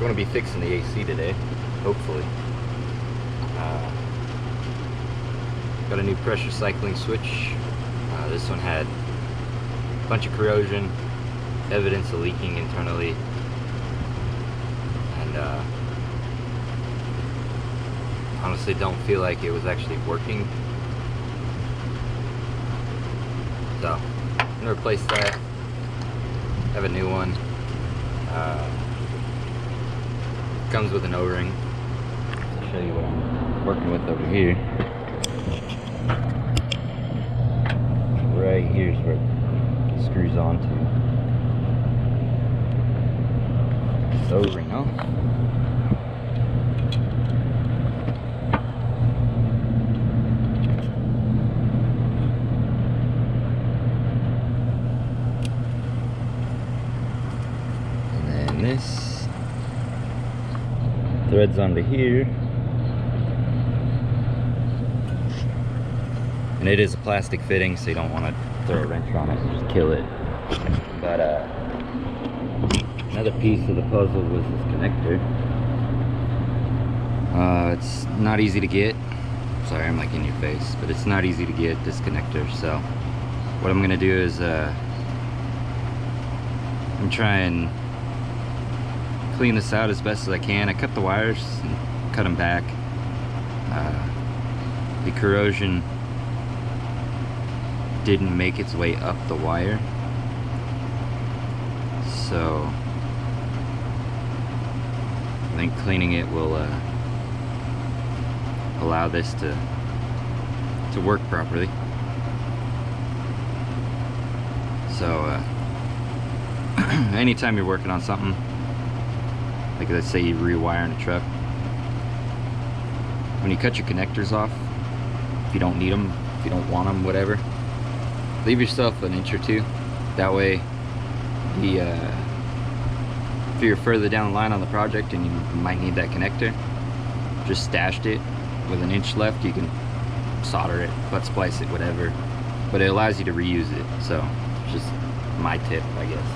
going to be fixing the AC today, hopefully. Got a new pressure cycling switch. This one had a bunch of corrosion, evidence of leaking internally, and honestly don't feel like it was actually working. So I'm gonna replace that, have a new one. Comes with an O-ring. I'll show you what I'm working with over here. Right here's where it screws onto. O-ring off. This threads onto here, and it is a plastic fitting, so you don't want to throw a wrench on it and just kill it. But another piece of the puzzle was this connector. It's not easy to get. Sorry, I'm like in your face, but it's not easy to get this connector. So what I'm gonna do is I'm trying clean this out as best as I can. I cut the wires and cut them back. The corrosion didn't make its way up the wire, so I think cleaning it will allow this to work properly. So anytime you're working on something, like let's say you rewire in a truck, when you cut your connectors off, if you don't need them, if you don't want them, whatever, leave yourself an inch or two. That way, if you're further down the line on the project and you might need that connector, just stashed it with an inch left, you can solder it, butt splice it, whatever. But it allows you to reuse it, so just my tip, I guess.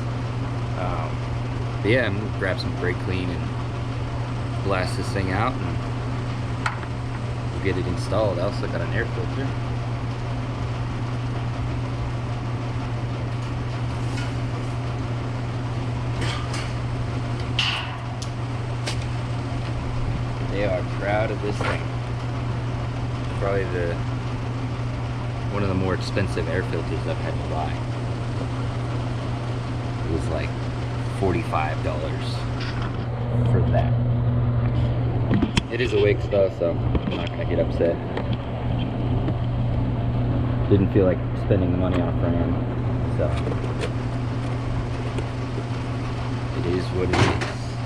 But yeah, I'm gonna grab some brake clean and blast this thing out and we'll get it installed. I also got an air filter. They are proud of this thing. Probably one of the more expensive air filters I've had to buy. It was like $45 for that. It is awake stuff, so I'm not gonna get upset. Didn't feel like spending the money on a fan, so it is what it is.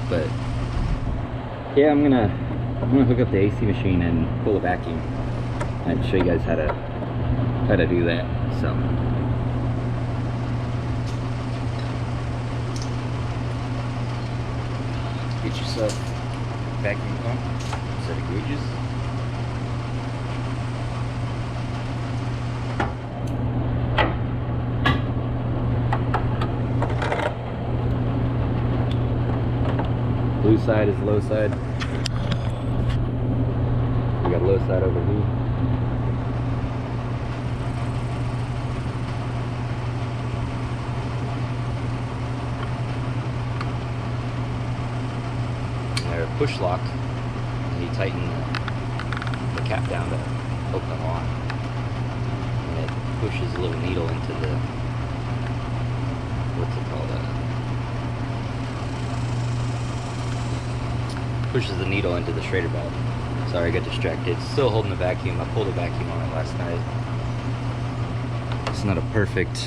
But yeah, I'm gonna hook up the AC machine and pull a vacuum and show you guys how to do that. So get yourself a vacuum pump, set of gauges. Blue side is low side. We got low side over here. Push lock, and you tighten the cap down to open them on, and it pushes a little needle into the, what's it called, pushes the needle into the Schrader valve. Sorry, I got distracted. Still holding the vacuum. I pulled a vacuum on it last night. It's not a perfect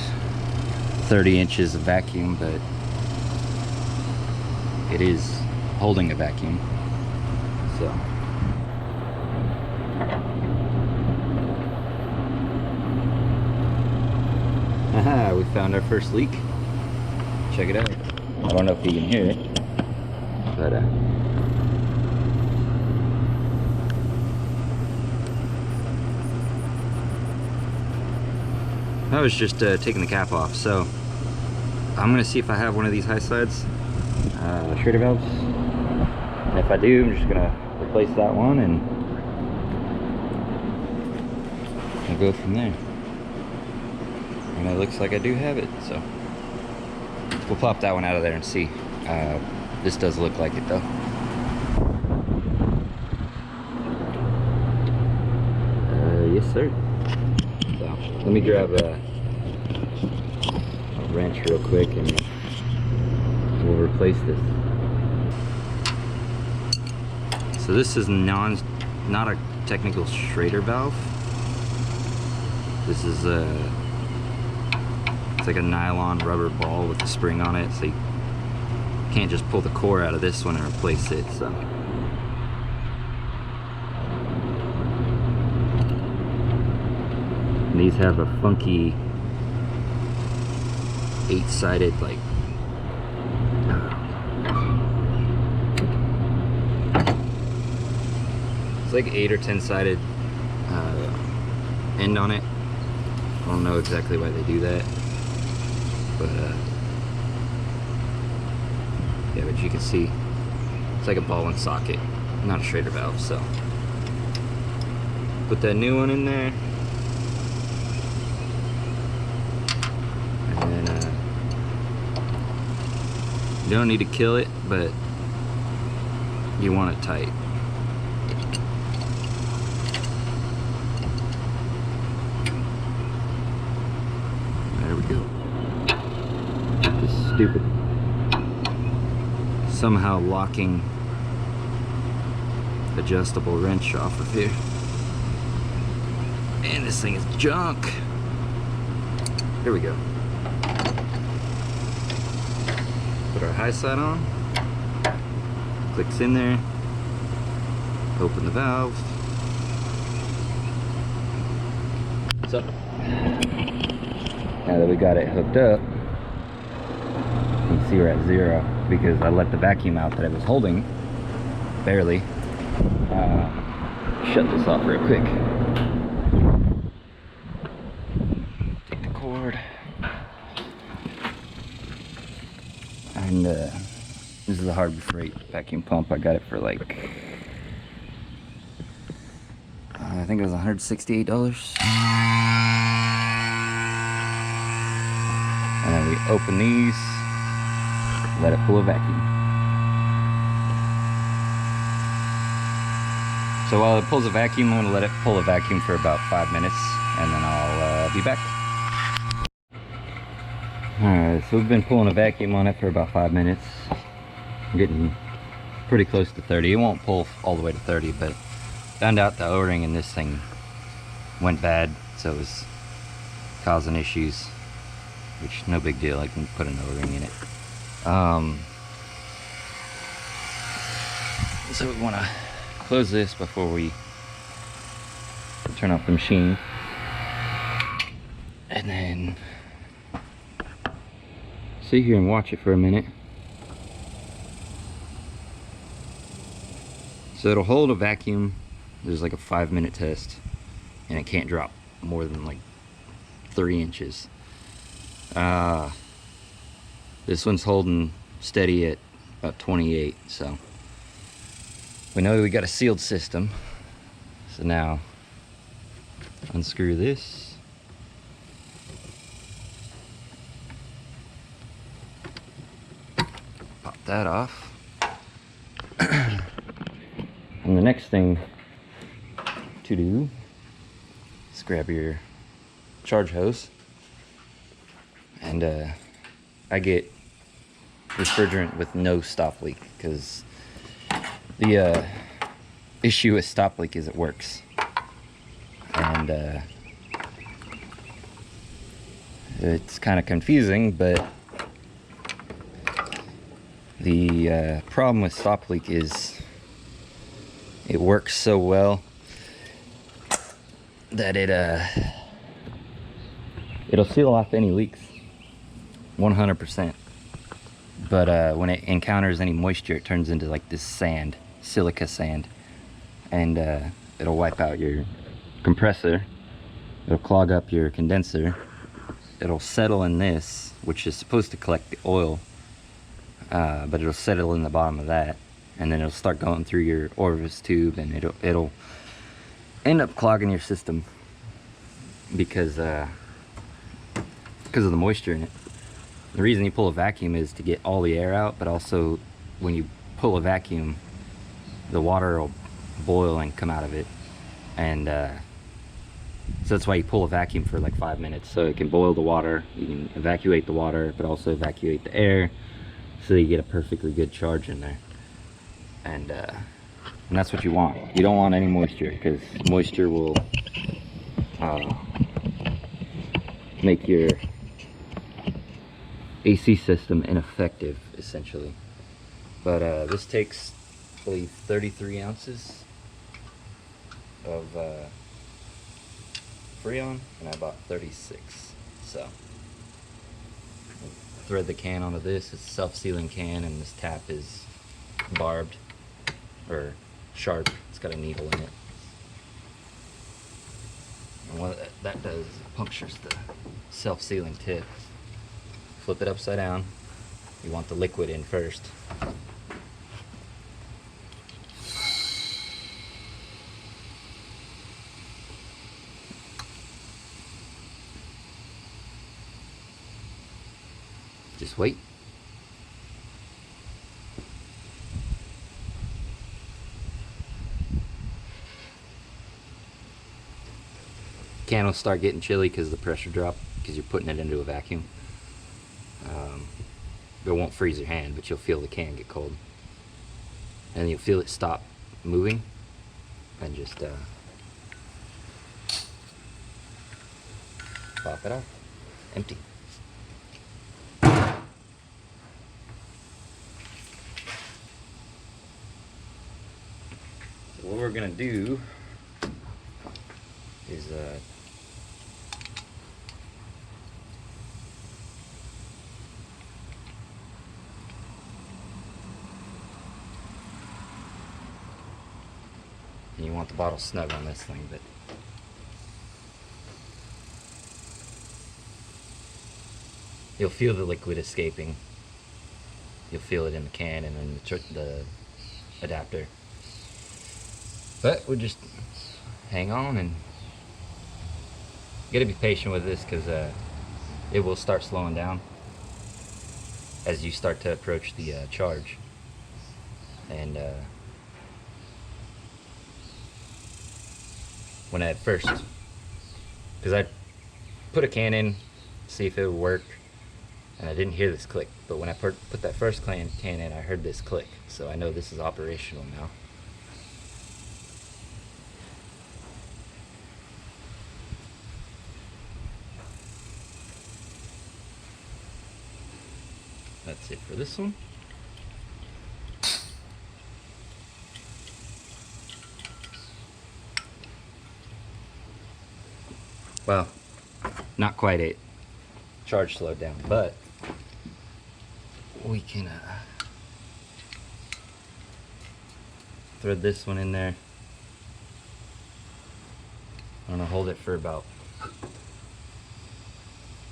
30 inches of vacuum, but it is holding a vacuum. So aha, we found our first leak. Check it out. I don't know if you can hear it, but I was just taking the cap off. So I'm gonna see if I have one of these high sides Schrader valves. And if I do, I'm just gonna replace that one and I'll go from there. And it looks like I do have it, so we'll pop that one out of there and see. This does look like it though. Yes sir. So let me grab a wrench real quick and we'll replace this. So this is not a technical Schrader valve. This is it's like a nylon rubber ball with a spring on it, so you can't just pull the core out of this one and replace it. So and these have a funky 8-sided, like, it's like 8 or 10-sided end on it. I don't know exactly why they do that, but yeah, but you can see it's like a ball and socket, not a Schrader valve. So put that new one in there, and then you don't need to kill it, but you want it tight. There we go. This stupid somehow locking adjustable wrench off of here. Man, this thing is junk. Here we go. Put our high side on. Clicks in there. Open the valve. So now that we got it hooked up, you can see we're at 0 because I let the vacuum out that I was holding, barely. Shut this off real quick. Take the cord. And this is a Harbor Freight vacuum pump. I got it for like, I think it was $168. And then we open these, let it pull a vacuum. So while it pulls a vacuum, I'm gonna let it pull a vacuum for about 5 minutes, and then I'll be back. Alright, so we've been pulling a vacuum on it for about 5 minutes. I'm getting pretty close to 30. It won't pull all the way to 30, but found out the O-ring in this thing went bad, so it was causing issues, which no big deal. I can put an O-ring in it. So we want to close this before we turn off the machine, and then sit here and watch it for a minute. So it'll hold a vacuum. There's like a 5-minute test, and it can't drop more than like 3 inches. This one's holding steady at about 28, so we know we got a sealed system. So now unscrew this. Pop that off. And the next thing to do is grab your charge hose, and I get refrigerant with no stop leak, because the issue with stop leak is it works, and it's kind of confusing, but the problem with stop leak is it works so well that it'll seal off any leaks 100%, but when it encounters any moisture, it turns into like this sand, silica sand, and it'll wipe out your compressor, it'll clog up your condenser, it'll settle in this, which is supposed to collect the oil, but it'll settle in the bottom of that, and then it'll start going through your orifice tube, and it'll end up clogging your system because of the moisture in it. The reason you pull a vacuum is to get all the air out, but also when you pull a vacuum, the water will boil and come out of it, and so that's why you pull a vacuum for like 5 minutes, so it can boil the water, you can evacuate the water, but also evacuate the air, so you get a perfectly good charge in there. And that's what you want. You don't want any moisture, because moisture will make your AC system ineffective, essentially. But this takes, I believe, 33 ounces of Freon, and I bought 36. So thread the can onto this. It's a self-sealing can, and this tap is barbed or sharp. It's got a needle in it, and what that does is it punctures the self-sealing tip. Flip it upside down. You want the liquid in first. Just wait. Can will start getting chilly because the pressure drop, because you're putting it into a vacuum. It won't freeze your hand, but you'll feel the can get cold, and you'll feel it stop moving, and just pop it off. Empty. What we're gonna do is and you want the bottle snug on this thing, but you'll feel the liquid escaping. You'll feel it in the can and in the adapter. But we'll just hang on, and you gotta be patient with this, because it will start slowing down as you start to approach the charge. And when I first, because I put a can in, see if it would work, and I didn't hear this click, but when I put that first can in, I heard this click, so I know this is operational now. That's it for this one. Well, not quite a charge slowed down, but we can thread this one in there. I'm gonna hold it for about,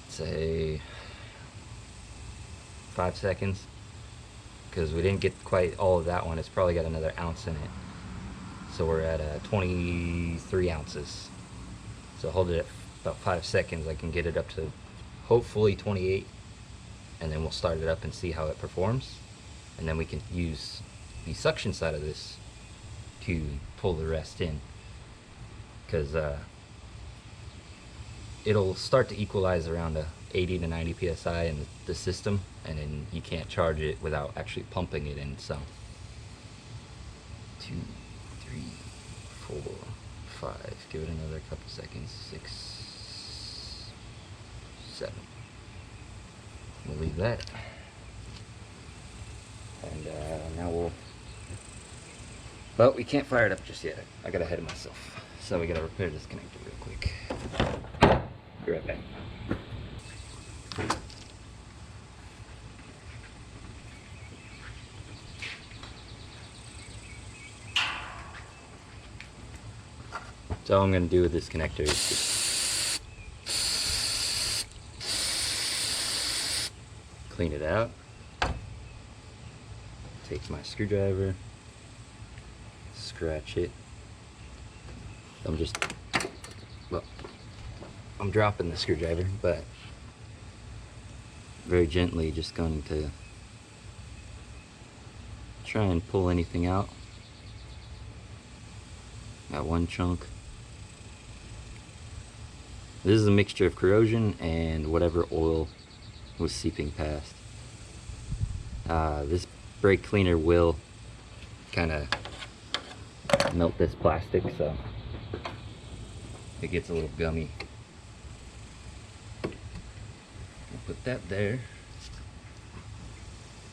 say, 5 seconds, because we didn't get quite all of that one. It's probably got another ounce in it, so we're at 23 ounces. So hold it at about 5 seconds. I can get it up to hopefully 28, and then we'll start it up and see how it performs, and then we can use the suction side of this to pull the rest in, because it'll start to equalize around a 80 to 90 psi in the system, and then you can't charge it without actually pumping it in. So 2, 3, 4, 5, give it another couple seconds, 6, 7. We'll leave that, and now we'll, but we can't fire it up just yet. I got ahead of myself, so we gotta repair this connector real quick. Be right back. So all I'm going to do with this connector is just clean it out. Take my screwdriver, scratch it. Well, I'm dropping the screwdriver, but very gently just going to try and pull anything out. Got one chunk. This is a mixture of corrosion and whatever oil was seeping past. This brake cleaner will kind of melt this plastic, so it gets a little gummy. We'll put that there.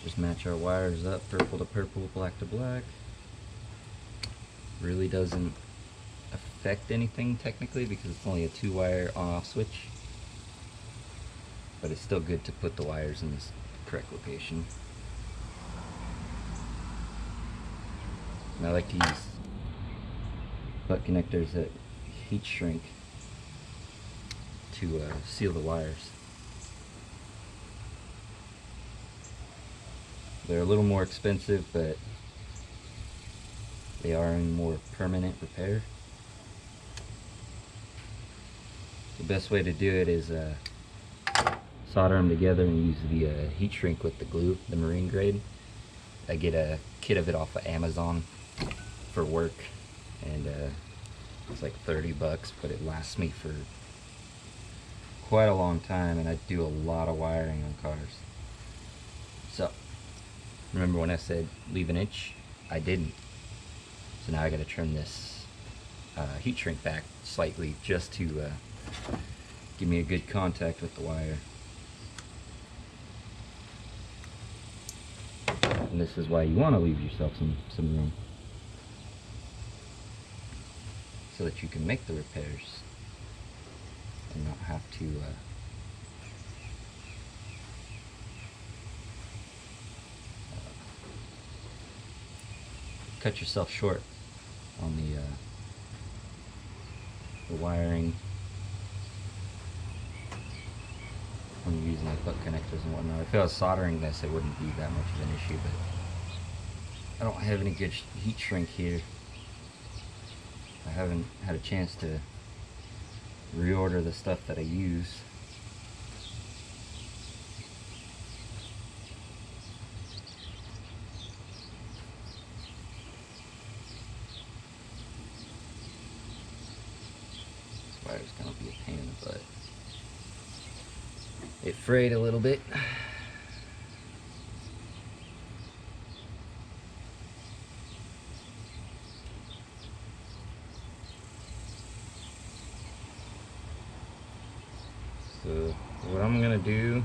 Just match our wires up, purple to purple, black to black. Really doesn't affect anything technically because it's only a 2-wire on-off switch, but it's still good to put the wires in this correct location. And I like to use butt connectors that heat shrink to seal the wires. They're a little more expensive, but they are in more permanent repair. The best way to do it is solder them together and use the heat shrink with the glue, the marine grade. I get a kit of it off of Amazon for work, and it's like 30 bucks, but it lasts me for quite a long time, and I do a lot of wiring on cars. So remember when I said leave an inch? I didn't. So now I got to trim this heat shrink back slightly just to give me a good contact with the wire. And this is why you want to leave yourself some room, so that you can make the repairs and not have to cut yourself short on the wiring when you're using like butt connectors and whatnot. If I was soldering this, it wouldn't be that much of an issue, but I don't have any good heat shrink here. I haven't had a chance to reorder the stuff that I use. This wire's gonna be a pain in the butt. It frayed a little bit. So what I'm gonna do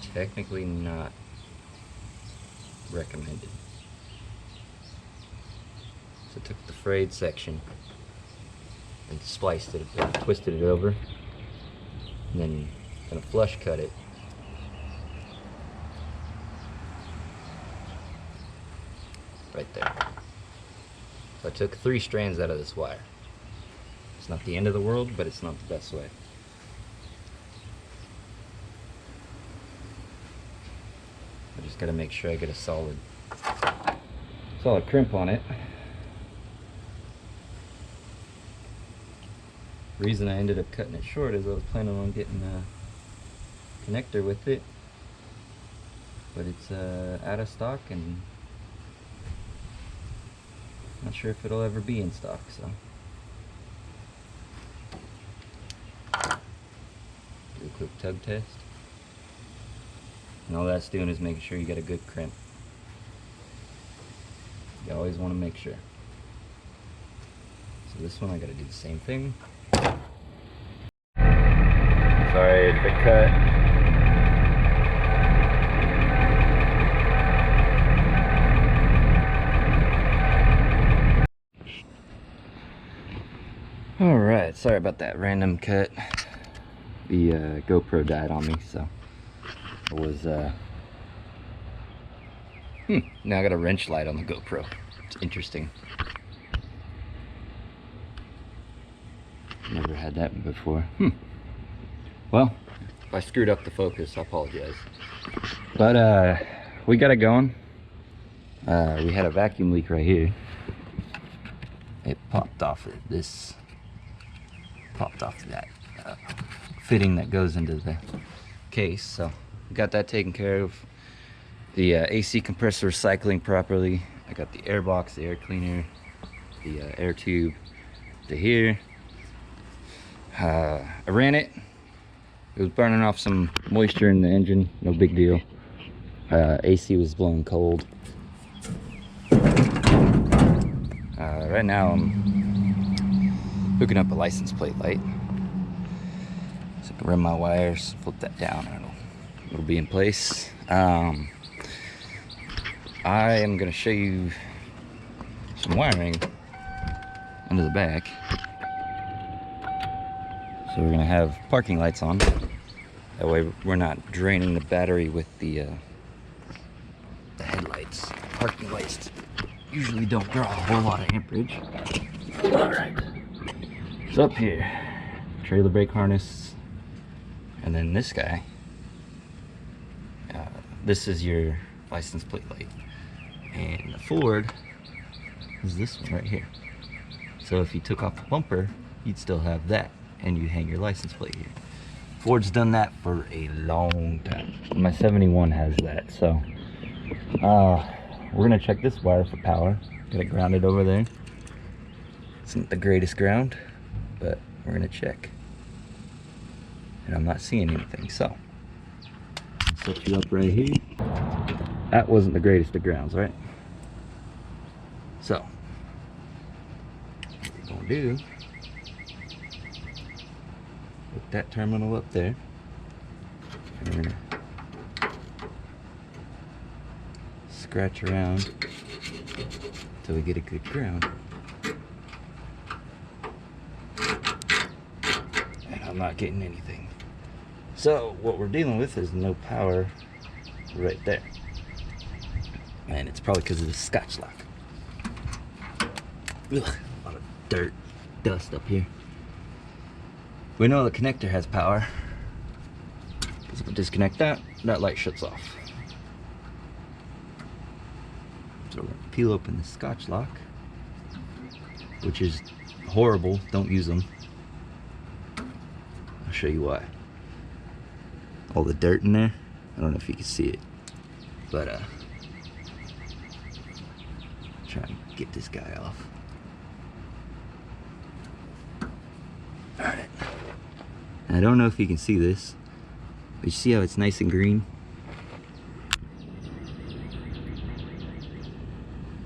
is technically not recommended. So I took the frayed section and spliced it a bit, twisted it over, and then gonna flush cut it. Right there. So I took 3 strands out of this wire. It's not the end of the world, but it's not the best way. I just gotta make sure I get a solid crimp on it. The reason I ended up cutting it short is I was planning on getting a connector with it, but it's out of stock, and not sure if it'll ever be in stock. So do a quick tug test, and all that's doing is making sure you get a good crimp. You always want to make sure. So this one I got to do the same thing. Sorry if it cut. Alright, sorry about that random cut. The GoPro died on me, so it was now I got a wrench light on the GoPro. It's interesting. Never had that before. Well, if I screwed up the focus, I apologize. But we got it going. We had a vacuum leak right here. It popped off that fitting that goes into the case, so we got that taken care of. The AC compressor cycling properly. I got the air box, the air cleaner, the air tube to here. I ran it. It was burning off some moisture in the engine, no big deal. AC was blowing cold. Right now I'm hooking up a license plate light. So I can run my wires, flip that down, and it'll be in place. I am going to show you some wiring under the back. So we're going to have parking lights on. That way we're not draining the battery with the headlights. Parking lights usually don't draw a whole lot of amperage. Alright. So up here, trailer brake harness. And then this guy. This is your license plate light. And the Ford is this one right here. So if you took off the bumper, you'd still have that. And you hang your license plate here. Ford's done that for a long time. My 71 has that, so we're gonna check this wire for power. Got it grounded over there. It's not the greatest ground, but we're gonna check. And I'm not seeing anything, so set you up right here. That wasn't the greatest of grounds, right? So what we're gonna do, put that terminal up there. And we're gonna scratch around until we get a good ground. And I'm not getting anything. So what we're dealing with is no power right there. And it's probably because of the Scotch lock. Ugh, a lot of dirt, dust up here. We know the connector has power. Because if we disconnect that, that light shuts off. So we're going to peel open the Scotch lock, which is horrible. Don't use them. I'll show you why. All the dirt in there. I don't know if you can see it, but try and get this guy off. All right. I don't know if you can see this, but you see how it's nice and green?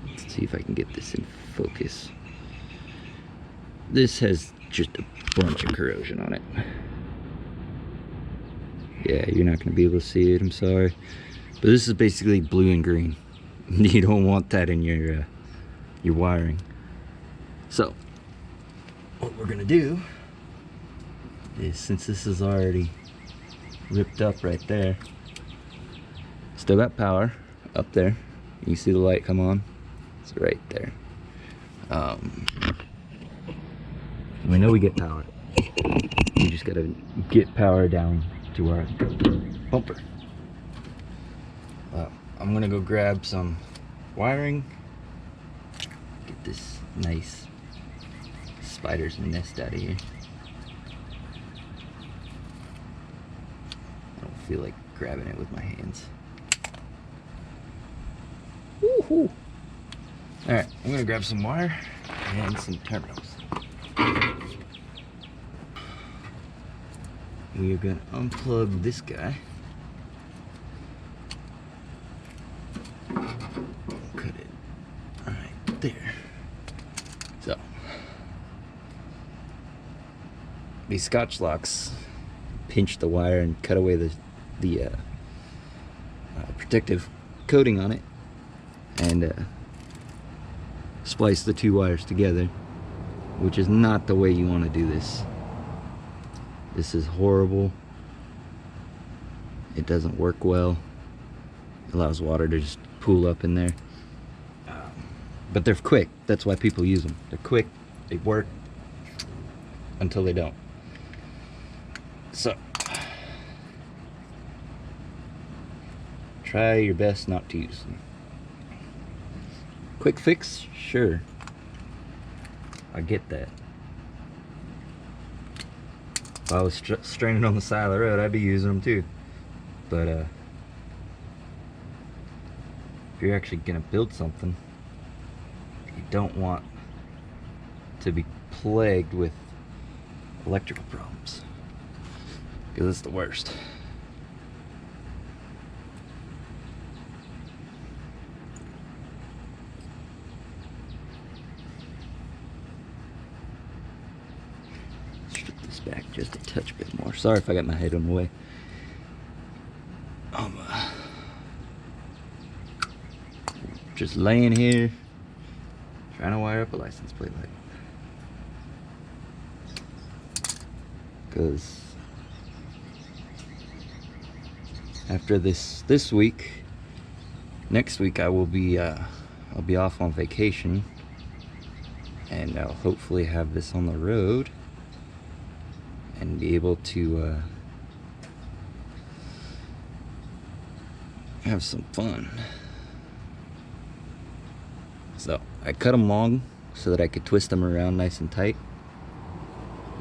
Let's see if I can get this in focus. This has just a bunch of corrosion on it. Yeah, you're not going to be able to see it, I'm sorry. But this is basically blue and green. You don't want that in your wiring. So, what we're going to do is, since this is already ripped up right there, still got power up there. You can see the light come on. It's right there. We know we get power. We just gotta get power down to our bumper. I'm gonna go grab some wiring. Get this nice spider's nest out of here. I don't feel like grabbing it with my hands. Woohoo! Alright, I'm gonna grab some wire and some terminals. We are gonna unplug this guy. Cut it right there. So, these Scotch locks pinch the wire and cut away the protective coating on it, and splice the two wires together, which is not the way you want to do this. This is horrible. It doesn't work well. It allows water to just pool up in there. But they're quick. That's why people use them. They're quick. They work until they don't. So, try your best not to use them. quick fix, sure. I get that. If I was stranded on the side of the road, I'd be using them too. But if you're actually gonna build something, you don't want to be plagued with electrical problems, because it's the worst. Strip this back just a touch bit more. Sorry if I got my head on the way. Just laying here trying to wire up a license plate light, because after this week, next week I will be I'll be off on vacation, and I'll hopefully have this on the road and be able to have some fun. So I cut them long so that I could twist them around nice and tight,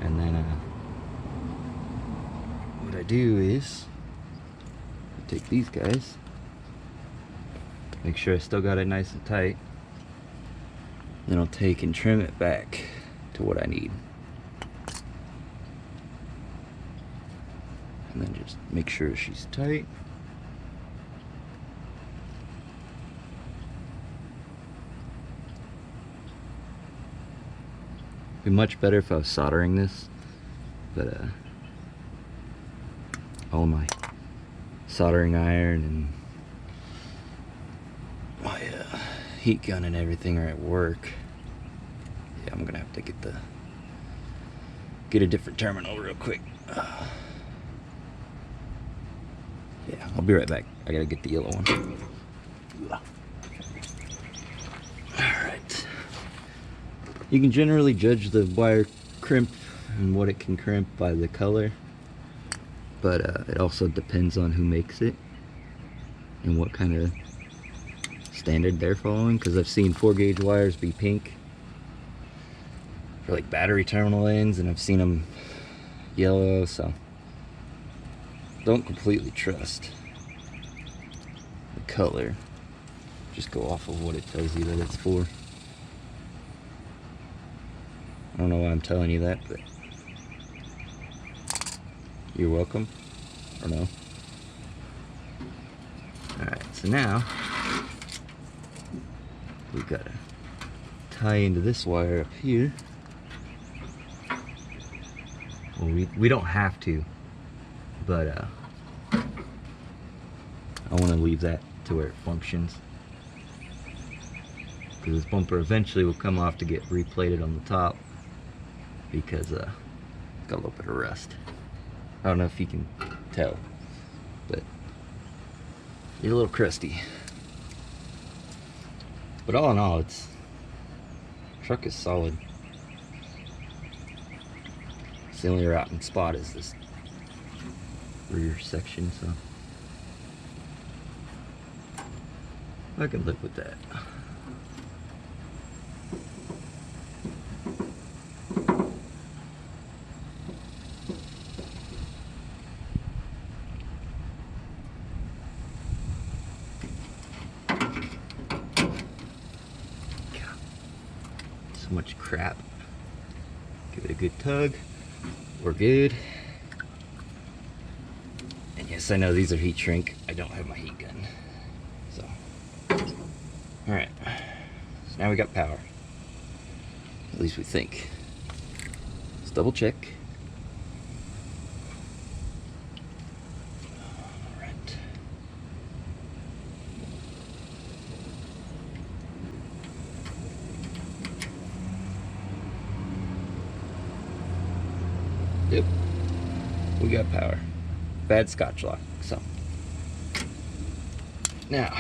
and then what I do is I take these guys, make sure I still got it nice and tight, then I'll take and trim it back to what I need, and then just make sure she's tight. It'd be much better if I was soldering this, but all my soldering iron and my heat gun and everything are at work. Yeah, I'm gonna have to get a different terminal real quick. Yeah, I'll be right back. I gotta get the yellow one. Alright. You can generally judge the wire crimp and what it can crimp by the color, but it also depends on who makes it and what kind of standard they're following, because I've seen 4-gauge wires be pink for like battery terminal ends, and I've seen them yellow, so don't completely trust the color. Just go off of what it tells you that it's for. I don't know why I'm telling you that, but you're welcome, or no. Alright, so now we've got to tie into this wire up here. Well, we don't have to, but I want to leave that to where it functions, because this bumper eventually will come off to get replated on the top, because it's got a little bit of rust. I don't know if you can tell, but it's a little crusty. But all in all, the truck is solid. It's the only rotten spot is this rear section, so I can live with that. So much crap. Give it a good tug. We're good. And yes, I know these are heat shrink. I don't have my heat gun. So, alright. So now we got power. At least we think. Let's double check. Alright. Yep, we got power. Bad scotch lock, so. Now,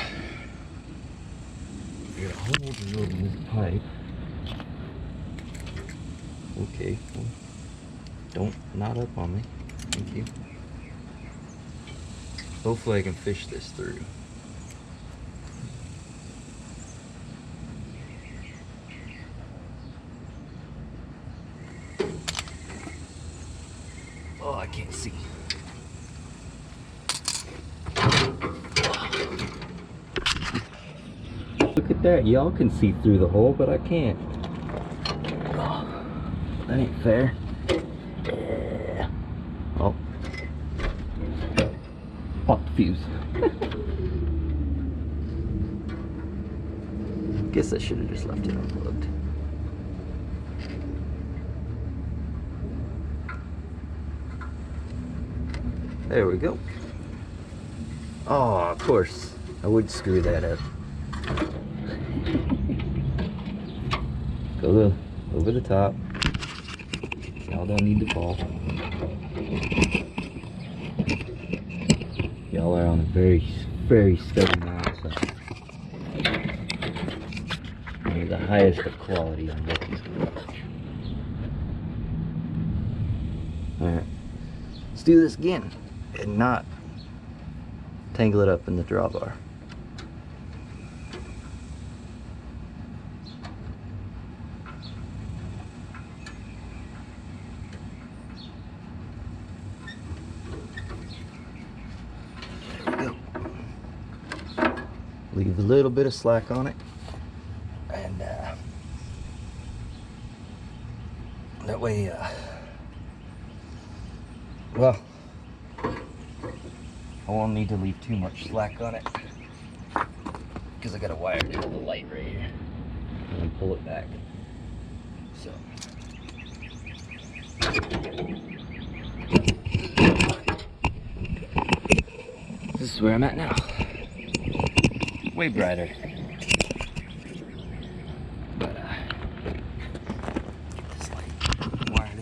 we're gonna hold and open this pipe. Okay, well, don't knot up on me. Thank you. Hopefully I can fish this through. look at that. Y'all can see through the hole, but I can't. Oh, that ain't fair. Yeah. Oh. Pop the fuse. Guess I should have just left it unplugged. There we go. Oh, of course. I would screw that up. Go over the top. Y'all don't need to fall. Y'all are on a very, very steady mount, so you're the highest of quality on this. Alright. Let's do this again and not tangle it up in the drawbar. Leave a little bit of slack on it, and that way, well, I won't need to leave too much slack on it because I got a wire to the light right here and then pull it back. So this is where I'm at now. Way brighter. But this light wired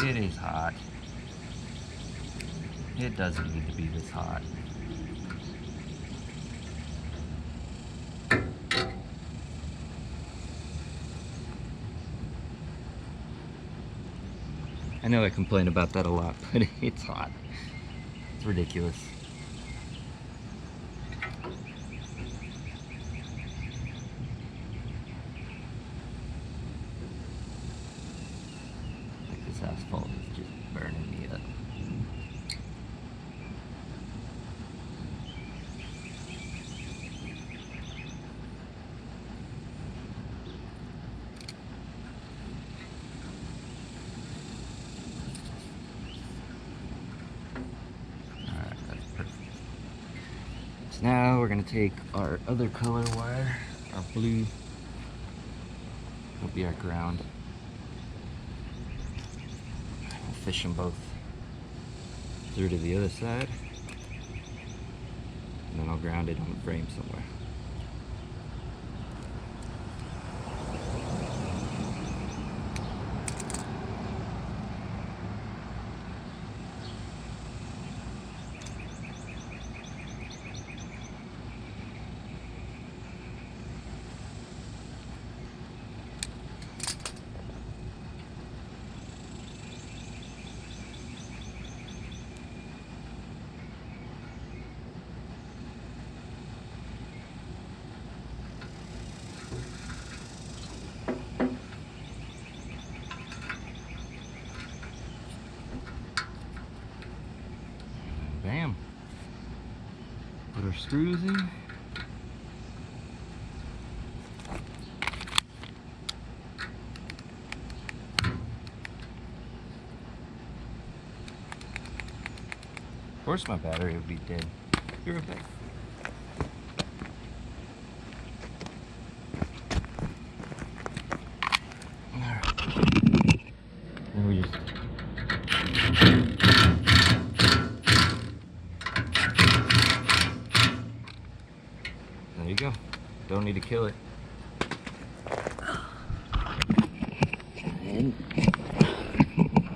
in. It is hot. It doesn't need to be this hot. I know I complain about that a lot, but it's hot. It's ridiculous. Like this asphalt is just burning me up. Now we're going to take our other color wire, our blue, will be our ground. We'll fish them both through to the other side, and then I'll ground it on the frame somewhere. Bam. Put our screws in. Of course my battery would be dead. Be right back. Alright. Then we just there you go. Don't need to kill it. And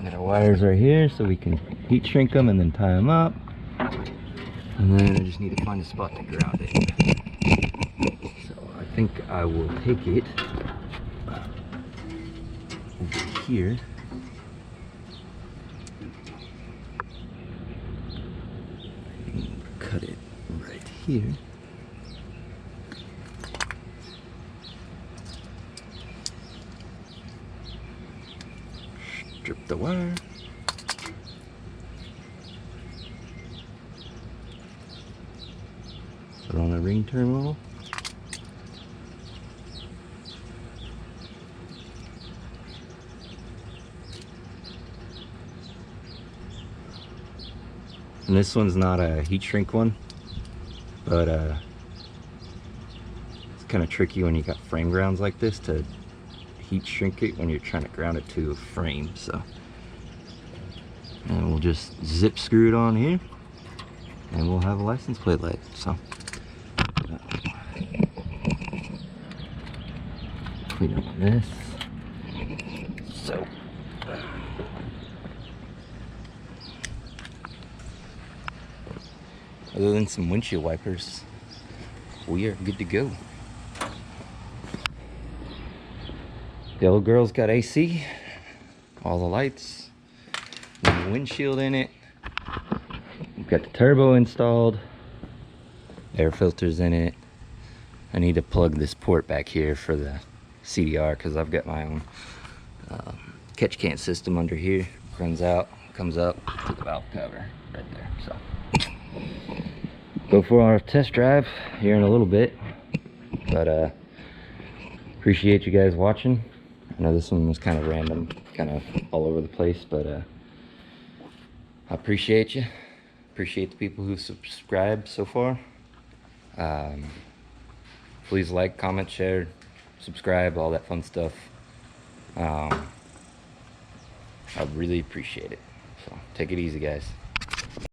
got our wires right here so we can heat shrink them and then tie them up. And then I just need to find a spot to ground it. So I think I will take it over here. And cut it right here. Strip the wire. the ring terminal. And this one's not a heat shrink one, but it's kind of tricky when you got frame grounds like this to heat shrink it when you're trying to ground it to a frame. So, and we'll just zip screw it on here, and we'll have a license plate light. So, clean up on this. So. Other than some windshield wipers, we are good to go. The old girl's got AC, all the lights, and the windshield in it. We've got the turbo installed, air filters in it. I need to plug this port back here for the CDR because I've got my own catch can system under here. Runs out, comes up to the valve cover right there. So. Go for our test drive here in a little bit, but appreciate you guys watching. I know this one was kind of random, kind of all over the place, but I appreciate you. Appreciate the people who subscribed so far. Please like, comment, share, subscribe, all that fun stuff. I really appreciate it. So take it easy, guys.